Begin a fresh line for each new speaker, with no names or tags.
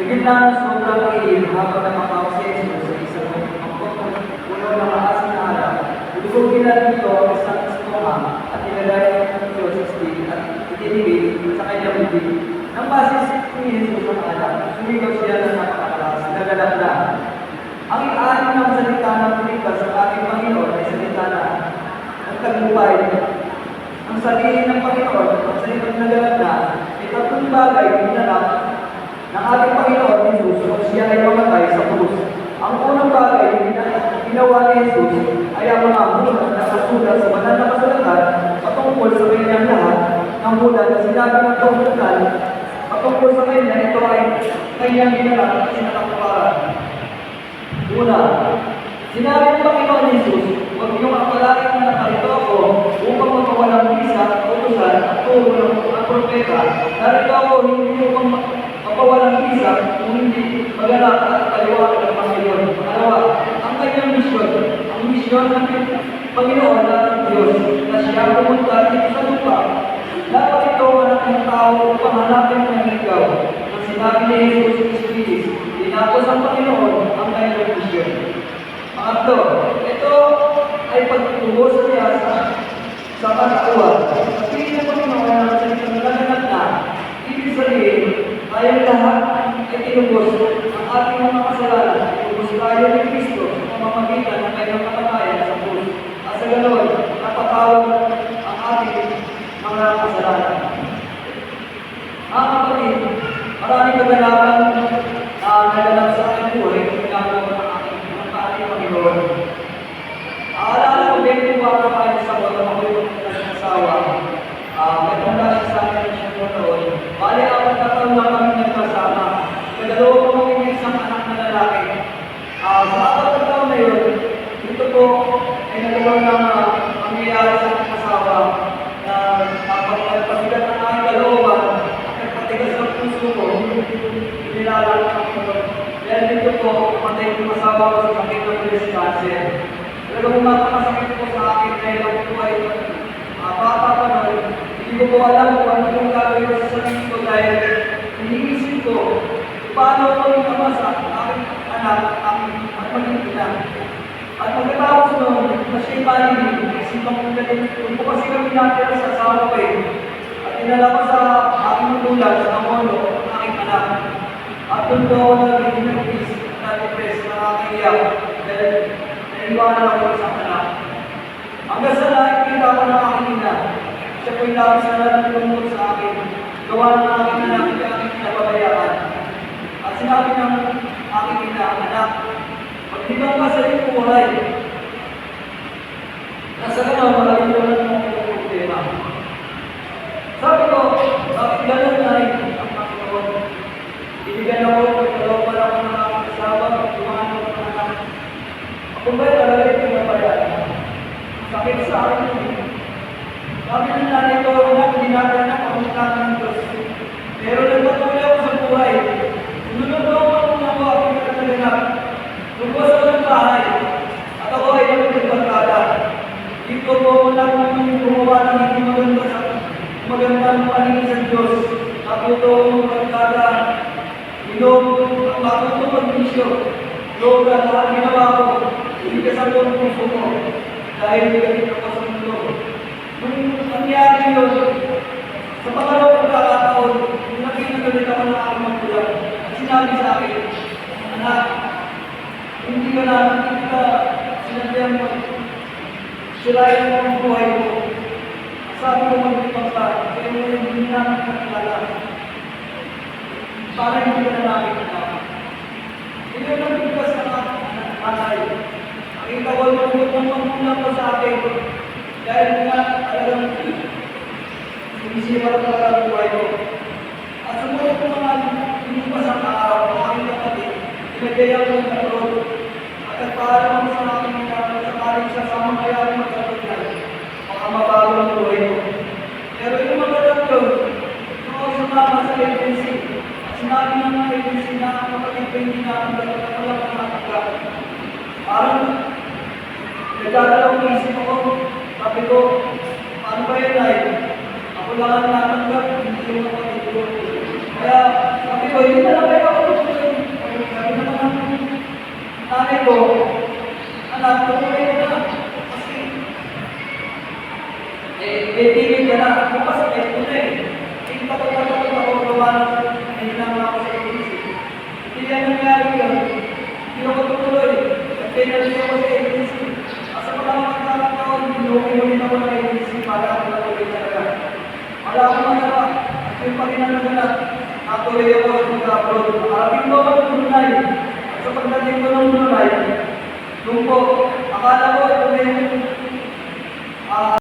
Sa gitna ng sobrang iil, habang nakakawa si Jesus sa isang puno ng maasin na harap, bulugin na dito ang isang esponga at inilagay ng Diyos sa stick at itinigil sa kanyang bibig. Nang masis ni Jesus ang anak, sumigaw siya ng napakalakas, nagalak na. Ang aalim ng salita ng tulipas sa ating Panginoon ay salita na ang tagumpay. Ang sabihin ng Panginoon, ang salitang nagalak na, ay tatlong bagay ginanap ng ating Panginoon Jesus kung siya ay mamatay sa krus. Ang unang bagay na ginawa ni Jesus ay ang mga bulat na nakasulat sa banal na kasulatan patungkol sa kanyang lahat ng bulat na sinabi ng kasulatan patungkol sa kanya, ito ay kanyang ginanap at sinakaparan. Una, sinabi ng Panginoon Jesus, huwag niyong akalain na nakalito ako upang magpawalang bisa, utusan at turo ng propeta. Narito ako hindi upang mapawalang bisa kung hindi magalak at paliwanag ng Panginoon. Pangalawa, ang kanyang misyon ng Panginoon na Diyos na siya pumunta dito sa lupa. Dapat ito anak ng tao upang hanapin ng ikaw. Ang sinabi ni Jesus Christ, tinapos ang Panginoon ang kanyang misyon. Pangatlo, ito ay pagtutubos niya sa katauhan. Sabihin ng Panginoon na sa isang laganap na, ibig sabihin, tayong lahat ay tinubos ang ating mga kasalanan. Tinubos tayo ni Kristo sa pamamagitan ng kanyang kamatayan sa krus. At sa ganoon, napatawad ang ating mga kasalanan. Mga kapatid, maraming kaganapan na naganap sa aking buhay kung ginagawa ng ating Panginoon. Aalala ko din kung baka tayo sa mga ako'y nag-asawa. May tanda siya sa akin siya po noon. Bali, 4 na taon na kami nagkasama. Kadalawa ko kami isang anak na lalaki. Sa 4 na taon na yun, dito po ay nagawang ng mangyayari sa aking asawa na pagpasigat ng aking kalooban at nagpatigas ng puso ko, inilalala ng Panginoon. Dahil dito po, patay yung asawa ko sa sakit ng breast cancer. Talagang napakasakit po sa akin dahil ako po ay bata pa noon. Hindi ko po alam kung ano yung gagawin sa sarili ko dahil iniisip ko paano ko yung ama sa aking anak, aking magiging ina. At pagkatapos noon, mas siya ipaligid, isipan ko ganun. Kung po kasi kami natira sa asawa ko at dinala ko sa aking magulang, sa Amono, ang aking anak. At doon po ako naging nag-is, na-depress, nakakahiyak, dahil naiwanan ako sa anak. Hanggang sa nakikita ko ng aking ina, siya po'y labis na natulungan sa akin. Gawa ng aking anak, hindi aking pinababayaan. At sinabi ng aking ina, anak, pagdigang ka sa iyong buhay, nasa gano'n, malalimunan mo ang problema. Sabi ko, bakit gano'n na ang Panginoon? Ibigyan ako, pagkalawapan ako ng aking asawa, tumahan ako ng anak. Ako ba'y talaga yung pinabayaan? Sakit sa akin yun. Sabi ng nanay ko, hindi natin na pamutakan ng Diyos. Pero nagpatuloy ako sa buhay. Sunod ako kung ako aking nagkaganap. Lubos ako ng bahay. At ako ay nagpagbarkada. Dito po ako lang gumawa ng hindi magandang paningin sa Diyos. Natuto ako magbarkada. Inom, matuto mag-misyo. Yoga, lahat ginawa ko. Hindi kasama ang puso ko. Dahil hindi ako sa mundo. Nung nangyari yun, sa pangalawang pagkakataon, nakita ako ng aking magulang. At sinabi sa akin, anak, hindi ka sinabihan mo, sirayan mo ang buhay mo. Sabi ko mag-ipang ka, kaya mo yung hindi namin nakilala. Para hindi ka na namin nakilala. Ito yung nagbigas ng nanay. Ang itawal mo ng magulang ko sa akin, dahil nga talagang sinisipan talaga ang buhay ko. At sumunod ko mga linipas ang araw, ang aking kapatid, pinagaya ko ng karoon. At nagpaalam ako sa aking nakasaparin siya sa mga kayari magkakagyan, baka mabago ang buhay ko. Pero yung magandang yun, noong sumama sa agency, at sinabi ng mga agency na ang kapatid ko hindi na ang dapat na walang nakakagyan. Parang nagdadalawang isip ako. Sabi ko, paano ba yun ay? Ako lang ang natanggap, hindi yung kapatid ko. Kaya sabi ko, hindi na lang kayo ako ko, anak, tumuloy ko na. Kasi, may tingin ka na. Bukas, may tunay. Hindi takot ako lumalang. Hindi naman ako sa agency. Hindi yan nangyari yun. Hindi ako tutuloy. Nag-penalty ako sa agency. Asa ko lang magkakataon, hinuhin ako ng agency para ako natuloy talaga. Wala akong magawa. At yung Panginoon na natuloy ako at mag-upload. Maraming ko ako ng Brunei. At sa pagdating ko ng Brunei, nung po, akala ko ito na yung